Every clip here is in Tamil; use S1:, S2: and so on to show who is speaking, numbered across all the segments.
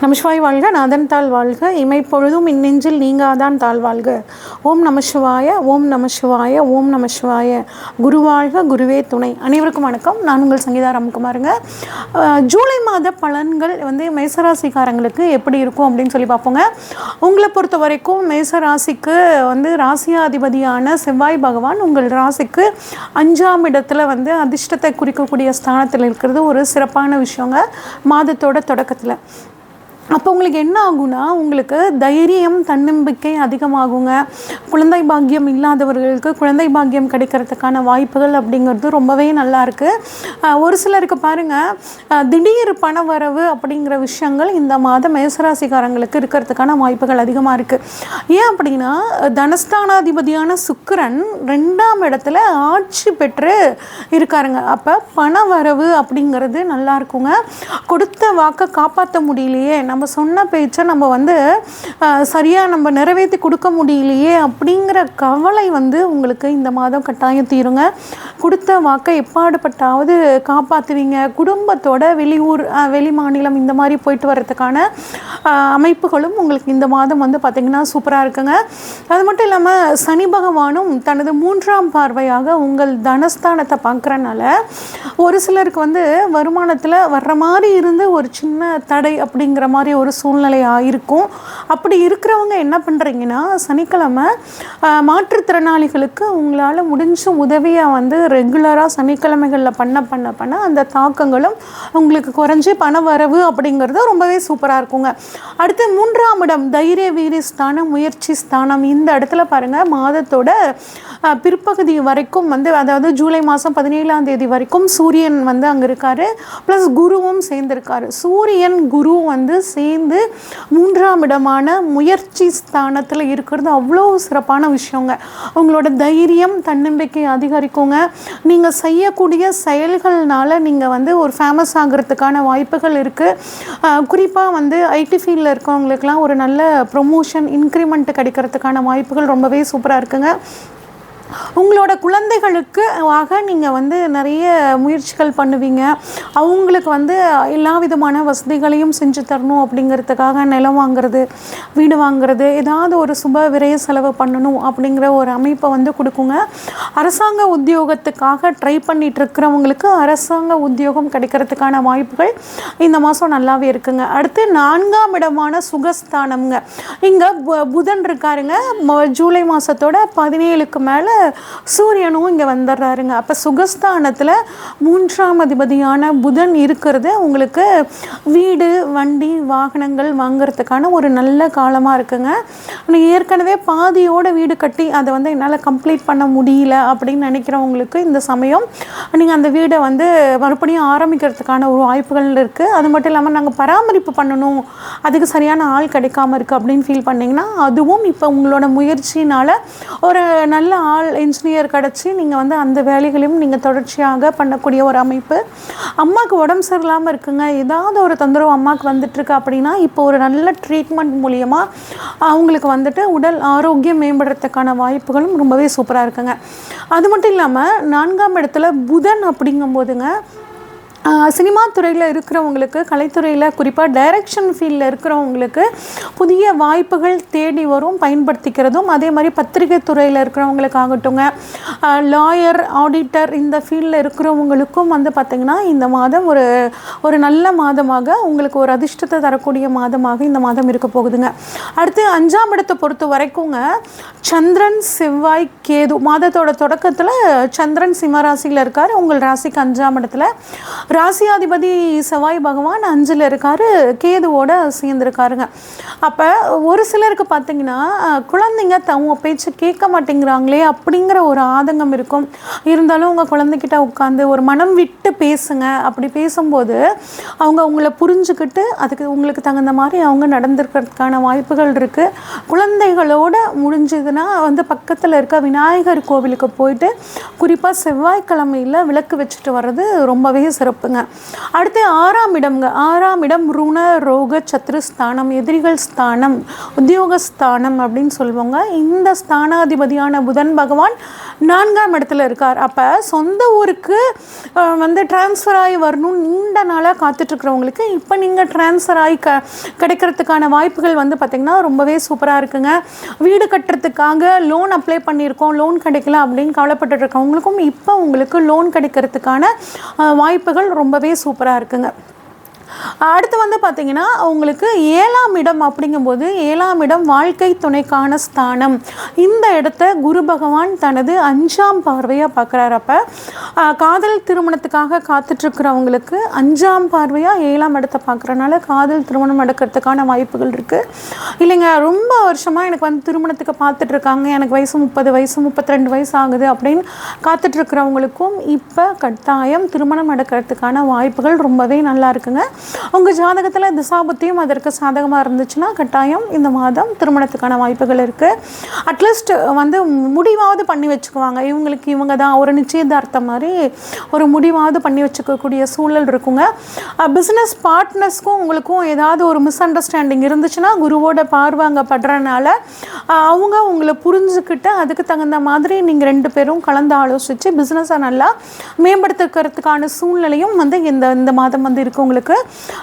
S1: நமசிவாய் வாழ்க, நாதன் தாள் வாழ்க, இமைப்பொழுதும் இன்னெஞ்சில் நீங்காதான் தாழ் வாழ்க. ஓம் நம சிவாய, ஓம் நம சிவாய, ஓம் நம சிவாய. குரு வாழ்க, குருவே துணை. அனைவருக்கும் வணக்கம். நான் உங்கள் சங்கீதா ராம்குமாருங்க. ஜூலை மாத பலன்கள் மேசராசிக்காரங்களுக்கு எப்படி இருக்கும் அப்படின்னு சொல்லி பார்ப்போங்க. உங்களை பொறுத்த வரைக்கும் மேசராசிக்கு ராசியாதிபதியான செவ்வாய் பகவான் உங்கள் ராசிக்கு 5ஆம் இடத்துல அதிர்ஷ்டத்தை குறிக்கக்கூடிய ஸ்தானத்தில் இருக்கிறது ஒரு சிறப்பான விஷயங்க மாதத்தோட தொடக்கத்தில். அப்போ உங்களுக்கு என்ன ஆகுனா, உங்களுக்கு தைரியம், தன்னம்பிக்கை அதிகமாகுங்க. குழந்தை பாக்கியம் இல்லாதவர்களுக்கு குழந்தை பாக்கியம் கிடைக்கிறதுக்கான வாய்ப்புகள் அப்படிங்கிறது ரொம்பவே நல்லா இருக்குது. ஒரு சிலருக்கு பாருங்கள், திடீர் பண வரவு அப்படிங்கிற விஷயங்கள் இந்த மாதம் மேசராசிக்காரங்களுக்கு இருக்கிறதுக்கான வாய்ப்புகள் அதிகமாக இருக்குது. ஏன் அப்படின்னா, தனஸ்தானாதிபதியான சுக்கிரன் 2ஆம் இடத்துல ஆட்சி பெற்று இருக்காருங்க. அப்போ பண வரவு அப்படிங்கிறது நல்லா இருக்குங்க. கொடுத்த வாக்கை காப்பாற்ற முடியலையே, நம்ம சொன்ன பேச்சை நம்ம சரியாக நம்ம நிறைவேற்றி கொடுக்க முடியலையே அப்படிங்கிற கவலை உங்களுக்கு இந்த மாதம் கட்டாயம் தீருங்க. கொடுத்த வாக்கை எப்பாடுபட்டாவது காப்பாற்றுவீங்க. குடும்பத்தோட வெளியூர், வெளி மாநிலம் இந்த மாதிரி போயிட்டு வர்றதுக்கான அமைப்புகளும் உங்களுக்கு இந்த மாதம் பார்த்திங்கன்னா சூப்பராக இருக்குங்க. அது மட்டும் இல்லாமல் சனி பகவானும் தனது 3ஆம் பார்வையாக உங்கள் தனஸ்தானத்தை பார்க்குறனால ஒரு சிலருக்கு வருமானத்தில் வர்ற மாதிரி இருந்து ஒரு சின்ன தடை அப்படிங்கிற மாதிரி ஒரு சூழ்நிலை ஆயிருக்கும். அப்படி இருக்கிறவங்க என்ன பண்ணுறீங்கன்னா, சனிக்கிழமை மாற்றுத்திறனாளிகளுக்கு உங்களால் முடிஞ்ச உதவியாக ரெகுலராக சனிக்கிழமைகளில் பண்ண அந்த தாக்கங்களும் உங்களுக்கு குறைஞ்சி பண வரவு அப்படிங்கிறது ரொம்பவே சூப்பராக இருக்குங்க. அடுத்து 3ஆம் இடம் தைரிய வீரிய ஸ்தானம், முயற்சி ஸ்தானம். இந்த இடத்துல பாருங்கள், மாதத்தோட பிற்பகுதி வரைக்கும் அதாவது ஜூலை மாதம் 17ஆம் தேதி வரைக்கும் சூரியன் அங்கே இருக்கார். ப்ளஸ் குருவும் சேர்ந்துருக்காரு. சூரியன் குரு சேர்ந்து 3ஆம் இடமான முயற்சி ஸ்தானத்தில் இருக்கிறது அவ்வளோ சிறப்பான விஷயங்க. உங்களோட தைரியம், தன்னம்பிக்கை அதிகரிக்குங்க. நீங்கள் செய்யக்கூடிய செயல்கள்னால நீங்கள் ஒரு ஃபேமஸ் ஆகிறதுக்கான வாய்ப்புகள் இருக்குது. குறிப்பாக ஐடி ஃபீல்டில் இருக்கவங்களுக்கெல்லாம் ஒரு நல்ல ப்ரொமோஷன், இன்க்ரிமெண்ட் கிடைக்கிறதுக்கான வாய்ப்புகள் ரொம்பவே சூப்பராக இருக்குங்க. உங்களோட குழந்தைகளுக்கு நீங்கள் நிறைய முயற்சிகள் பண்ணுவீங்க. அவங்களுக்கு எல்லா விதமான வசதிகளையும் செஞ்சு தரணும் அப்படிங்கிறதுக்காக நிலம் வாங்கிறது, வீடு வாங்கிறது, ஏதாவது ஒரு சுப விரைய செலவு பண்ணணும் அப்படிங்கிற ஒரு அமைப்பை கொடுக்குங்க. அரசாங்க உத்தியோகத்துக்காக ட்ரை பண்ணிட்டு இருக்கிறவங்களுக்கு அரசாங்க உத்தியோகம் கிடைக்கிறதுக்கான வாய்ப்புகள் இந்த மாதம் நல்லாவே இருக்குங்க. அடுத்து 4ஆம் இடமான சுகஸ்தானம்ங்க. இங்கே புதன் இருக்காருங்க. ஜூலை மாதத்தோட 17க்கு மேலே சூரியனும் இங்கே வந்துடுறாருங்க. அப்போ சுகஸ்தானத்தில் 3ஆம் அதிபதியான புதன் இருக்கிறது உங்களுக்கு வீடு, வண்டி, வாகனங்கள் வாங்கிறதுக்கான ஒரு நல்ல காலமாக இருக்குங்க. நீங்கள் ஏற்கனவே பாதியோட வீடு கட்டி அதை என்னால் கம்ப்ளீட் பண்ண முடியல அப்படின்னு நினைக்கிறவங்களுக்கு இந்த சமயம் நீங்கள் அந்த வீடை மறுபடியும் ஆரம்பிக்கிறதுக்கான ஒரு வாய்ப்புகள் இருக்குது. அது மட்டும் இல்லாமல் நாங்கள் பராமரிப்பு பண்ணணும், அதுக்கு சரியான ஆள் கிடைக்காம இருக்குது அப்படின்னு ஃபீல் பண்ணிங்கன்னா அதுவும் இப்போ உங்களோட முயற்சினால் ஒரு நல்ல ஆள், இன்ஜினியர் கிடச்சி நீங்கள் அந்த வேலைகளையும் நீங்கள் தொடர்ச்சியாக பண்ணக்கூடிய ஒரு அமைப்பு. அம்மாவுக்கு உடம்பு சரியில்லாமல் இருக்குங்க, ஏதாவது ஒரு தொந்தரவு அம்மாவுக்கு வந்துட்டுருக்கு அப்படின்னா இப்போ ஒரு நல்ல ட்ரீட்மெண்ட் மூலியமாக அவங்களுக்கு உடல் ஆரோக்கியம் மேம்படுறதுக்கான வாய்ப்புகளும் ரொம்பவே சூப்பராக இருக்குங்க. அது மட்டும் இல்லாமல் 4ஆம் இடத்துல புதன் அப்படிங்கும்போதுங்க, சினிமா துறையில் இருக்கிறவங்களுக்கு, கலைத்துறையில் குறிப்பாக டைரக்ஷன் ஃபீல்டில் இருக்கிறவங்களுக்கு புதிய வாய்ப்புகள் தேடி வரும், பயன்படுத்திக்கிறதும். அதே மாதிரி பத்திரிகை துறையில் இருக்கிறவங்களுக்காகட்டுங்க, லாயர், ஆடிட்டர் இந்த ஃபீல்டில் இருக்கிறவங்களுக்கும் பார்த்திங்கன்னா இந்த மாதம் ஒரு நல்ல மாதமாக உங்களுக்கு ஒரு அதிர்ஷ்டத்தை தரக்கூடிய மாதமாக இந்த மாதம் இருக்க போகுதுங்க. அடுத்து 5ஆம் இடத்தை பொறுத்த வரைக்குங்க, சந்திரன், செவ்வாய், கேது. மாதத்தோட தொடக்கத்தில் சந்திரன் சிம்மராசியில் இருக்கார். உங்கள் ராசிக்கு 5ஆம் இடத்துல ராசியாதிபதி செவ்வாய் பகவான் 5ல் இருக்கார், கேதுவோட சேர்ந்துருக்காருங்க. அப்போ ஒரு சிலருக்கு பார்த்திங்கன்னா, குழந்தைங்க தவங்க பேச்சு கேட்க மாட்டேங்கிறாங்களே அப்படிங்கிற ஒரு ஆதங்கம் இருக்கும். இருந்தாலும் உங்கள் குழந்தைகிட்ட உட்காந்து ஒரு மனம் விட்டு பேசுங்க. அப்படி பேசும்போது அவங்க உங்களை புரிஞ்சுக்கிட்டு அதுக்கு உங்களுக்கு தகுந்த மாதிரி அவங்க நடந்திருக்கிறதுக்கான வாய்ப்புகள் இருக்குது. குழந்தைகளோட முடிஞ்சதுன்னா பக்கத்தில் இருக்க விநாயகர் கோவிலுக்கு போயிட்டு குறிப்பாக செவ்வாய்க்கிழமையில் விளக்கு வச்சுட்டு வர்றது ரொம்பவே சிறப்பு. சிறப்புங்க. அடுத்து 6ஆம் இடம்ங்க. 6ஆம் இடம் ருண ரோக சத்ருஸ்தானம், எதிரிகள் ஸ்தானம், உத்தியோகஸ்தானம் அப்படின்னு சொல்லுவாங்க. இந்த ஸ்தானாதிபதியான புதன் பகவான் 4ஆம் இடத்துல இருக்கார். அப்போ சொந்த ஊருக்கு டிரான்ஸ்ஃபர் ஆகி வரணும் நீண்ட நாளாக காத்துட்ருக்கிறவங்களுக்கு இப்போ நீங்கள் டிரான்ஸ்ஃபர் ஆகி கிடைக்கிறதுக்கான வாய்ப்புகள் பார்த்திங்கன்னா ரொம்பவே சூப்பராக இருக்குங்க. வீடு கட்டுறதுக்காக லோன் அப்ளை பண்ணியிருக்கோம், லோன் கிடைக்கல அப்படின்னு கவலைப்பட்டு இருக்கவங்களுக்கும் இப்போ உங்களுக்கு லோன் கிடைக்கிறதுக்கான வாய்ப்புகள் ரொம்பவே சூப்பராக இருக்குங்க. அடுத்து பார்த்திங்கன்னா உங்களுக்கு 7ஆம் இடம் அப்படிங்கும்போது 7ஆம் இடம் வாழ்க்கை துணைக்கான ஸ்தானம். இந்த இடத்த குரு பகவான் தனது 5ஆம் பார்வையாக பார்க்குறாரு. அப்போ காதல் திருமணத்துக்காக காத்துட்ருக்கிறவங்களுக்கு 5ஆம் பார்வையாக 7ஆம் இடத்தை பார்க்குறனால காதல் திருமணம் நடக்கிறதுக்கான வாய்ப்புகள் இருக்குது. இல்லைங்க ரொம்ப வருஷமாக எனக்கு திருமணத்துக்கு பார்த்துட்ருக்காங்க, எனக்கு வயசு 30 வயசு 32 வயசு ஆகுது அப்படின்னு காத்துட்ருக்கிறவங்களுக்கும் இப்போ கட்டாயம் திருமணம் நடக்கிறதுக்கான வாய்ப்புகள் ரொம்பவே நல்லா இருக்குங்க. உங்கள் ஜாதகத்தில் திசாபுத்தியும் அதற்கு சாதகமாக இருந்துச்சுன்னா கட்டாயம் இந்த மாதம் திருமணத்துக்கான வாய்ப்புகள் இருக்குது. அட்லீஸ்ட் முடிவாவது பண்ணி வச்சுக்குவாங்க. இவங்களுக்கு இவங்க தான் ஒரு நிச்சயதார்த்தம் மாதிரி ஒரு முடிவாவது பண்ணி வச்சுக்கக்கூடிய சூழல் இருக்குங்க. பிஸ்னஸ் பார்ட்னர்ஸ்க்கும் உங்களுக்கும் ஏதாவது ஒரு மிஸ் அண்டர்ஸ்டாண்டிங் இருந்துச்சுன்னா குருவோட பார்வை அங்கே படுறனால அவங்க உங்களை புரிஞ்சுக்கிட்டு அதுக்கு தகுந்த மாதிரி நீங்கள் 2 பேரும் கலந்து ஆலோசித்து பிஸ்னஸை நல்லா மேம்படுத்துக்கிறதுக்கான சூழ்நிலையும் இந்த மாதம் இருக்குது உங்களுக்கு.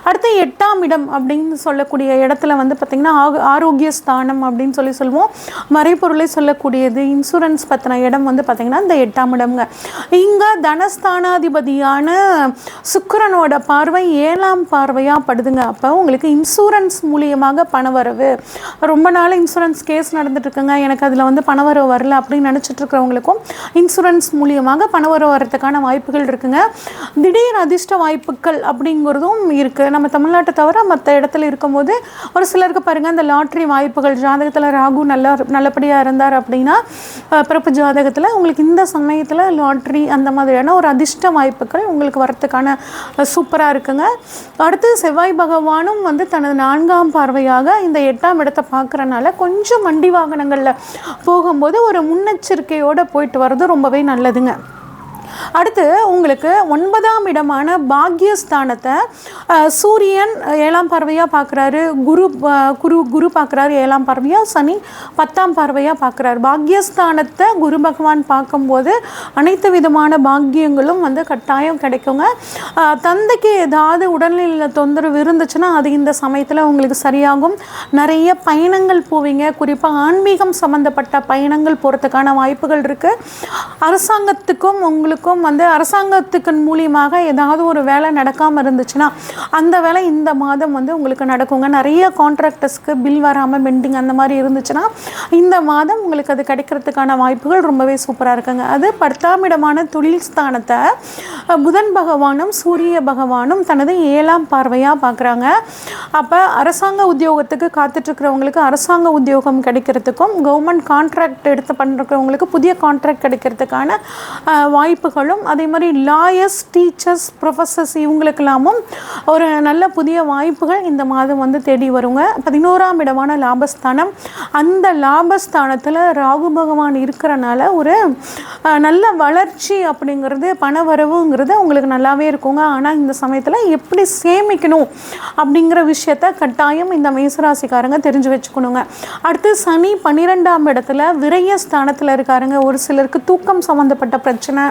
S1: அடுத்து 8ஆம் இடம் அப்படின்னு சொல்லக்கூடிய இடத்துல பார்த்திங்கன்னா ஆரோக்கிய ஸ்தானம் அப்படின்னு சொல்லுவோம். மறைப்பொருளை சொல்லக்கூடியது இன்சூரன்ஸ் பற்றின இடம் பார்த்திங்கன்னா இந்த 8ஆம் இடம்ங்க. இங்கே தனஸ்தானாதிபதியான சுக்கிரனோட பார்வை 7ஆம் பார்வையாக படுதுங்க. அப்போ உங்களுக்கு இன்சூரன்ஸ் மூலியமாக பணவரவு, ரொம்ப நாள் இன்சூரன்ஸ் கேஸ் நடந்துட்டுருக்குங்க, எனக்கு அதில் பணவரவு வரல அப்படின்னு நினச்சிட்ருக்கிறவங்களுக்கும் இன்சூரன்ஸ் மூலியமாக பணவரவு வரதுக்கான வாய்ப்புகள் இருக்குங்க. திடீர் அதிர்ஷ்ட வாய்ப்புகள் அப்படிங்கிறதும் இருக்குது. நம்ம தமிழ்நாட்டை தவிர மற்ற இடத்துல இருக்கும்போது ஒரு சிலருக்கு பாருங்கள் அந்த லாட்ரி வாய்ப்புகள் ஜாதகத்தில் ராகு நல்லபடியாக இருந்தார் அப்படின்னா பிறப்பு ஜாதகத்தில் உங்களுக்கு இந்த சமயத்தில் லாட்ரி அந்த மாதிரியான ஒரு அதிர்ஷ்ட வாய்ப்புகள் உங்களுக்கு வரத்துக்கான சூப்பராக இருக்குங்க. அடுத்து செவ்வாய் பகவானும் தனது 4ஆம் பார்வையாக இந்த 8ஆம் இடத்தை பார்க்குறனால கொஞ்சம் வண்டி வாகனங்களில் போகும்போது ஒரு முன்னெச்சரிக்கையோடு போயிட்டு வர்றது ரொம்பவே நல்லதுங்க. அடுத்து உங்களுக்கு 9ஆம் இடமான பாக்யஸ்தானத்தை சூரியன் 7ஆம் பார்வையாக பார்க்குறாரு, குரு பார்க்குறாரு 7ஆம் பார்வையாக, சனி 10ஆம் பார்வையாக பார்க்குறாரு. பாக்யஸ்தானத்தை குரு பகவான் பார்க்கும்போது அனைத்து விதமான பாக்கியங்களும் கட்டாயம் கிடைக்குங்க. தந்தைக்கு ஏதாவது உடல்நிலையில் தொந்தரவு இருந்துச்சுன்னா அது இந்த சமயத்தில் உங்களுக்கு சரியாகும். நிறைய பயணங்கள் போவீங்க, குறிப்பாக ஆன்மீகம் சம்மந்தப்பட்ட பயணங்கள் போகிறதுக்கான வாய்ப்புகள் இருக்குது. அரசாங்கத்துக்கும் உங்களுக்கு அரசாங்கத்துக்கு மூலியமாக ஏதாவது ஒரு வேலை நடக்காமல் இருந்துச்சுன்னா அந்த வேலை இந்த மாதம் உங்களுக்கு நடக்குங்க. நிறைய கான்ட்ராக்டர்ஸ்க்கு பில் வராமல் பெண்டிங் அந்த மாதிரி இருந்துச்சுன்னா இந்த மாதம் உங்களுக்கு அது கிடைக்கிறதுக்கான வாய்ப்புகள் ரொம்பவே சூப்பராக இருக்குங்க. அது 10ஆம் இடமான தொழில் ஸ்தானத்தை புதன் பகவானும் சூரிய பகவானும் தனது 7ஆம் பார்வையாக பார்க்குறாங்க. அப்போ அரசாங்க உத்தியோகத்துக்கு காத்துட்ருக்கிறவங்களுக்கு அரசாங்க உத்தியோகம் கிடைக்கிறதுக்கும் கவர்மெண்ட் கான்ட்ராக்ட் எடுத்து பண்ணுறவங்களுக்கு புதிய கான்ட்ராக்ட் கிடைக்கிறதுக்கான வாய்ப்புகளும், அதே மாதிரி லாயர்ஸ், டீச்சர்ஸ், ப்ரொஃபஸர்ஸ் இவங்களுக்கெல்லாமும் ஒரு நல்ல புதிய வாய்ப்புகள் இந்த மாதம் தேடி வருங்க. 11ஆம் இடமான லாபஸ்தானம், அந்த லாபஸ்தானத்தில் ராகு பகவான் இருக்கிறனால ஒரு நல்ல வளர்ச்சி அப்படிங்கிறது பணவரவுங்கிறது உங்களுக்கு நல்லாவே இருக்குங்க. ஆனால் இந்த சமயத்தில் எப்படி சேமிக்கணும் அப்படிங்கிற விஷயத்த கட்டாயம் இந்த மேசராசிக்காரங்க தெரிஞ்சு வச்சுக்கணுங்க. அடுத்து சனி 12ஆம் இடத்துல விரயஸ்தானத்தில் இருக்காருங்க. ஒரு சிலருக்கு தூக்கம் சம்மந்தப்பட்ட பிரச்சனை,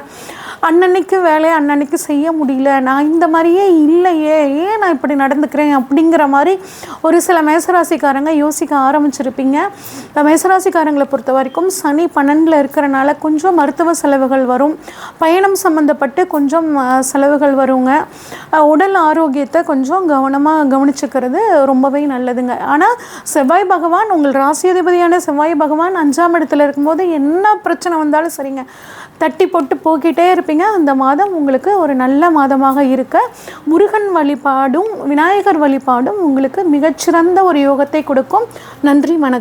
S1: அன்னன்னைக்கு வேலையை அன்னன்னைக்கு செய்ய முடியல, நான் இந்த மாதிரியே இல்லையே, ஏன் நான் இப்படி நடந்துக்கிறேன் அப்படிங்கிற மாதிரி ஒரு சில மேசராசிக்காரங்க யோசிக்க ஆரம்பிச்சிருப்பீங்க. மேசராசிக்காரங்களை பொறுத்த வரைக்கும் சனி 12ல் இருக்கிறனால கொஞ்சம் மருத்துவ செலவுகள் வரும், பயணம் சம்மந்தப்பட்டு கொஞ்சம் செலவுகள் வருங்க. உடல் ஆரோக்கியத்தை கொஞ்சம் கவனமாக கவனிச்சுக்கிறது ரொம்பவே நல்லதுங்க. ஆனால் செவ்வாய் பகவான் உங்கள் ராசியாதிபதியான செவ்வாய் பகவான் 5ஆம் இடத்துல இருக்கும்போது என்ன பிரச்சனை வந்தாலும் சரிங்க தட்டி போட்டு போக்கிட்டே இருப்பீங்க. அந்த மாதம் உங்களுக்கு ஒரு நல்ல மாதமாக இருக்க முருகன் வழிபாடும் விநாயகர் வழிபாடும் உங்களுக்கு மிகச்சிறந்த ஒரு யோகத்தை கொடுக்கும். நன்றி, வணக்கம்.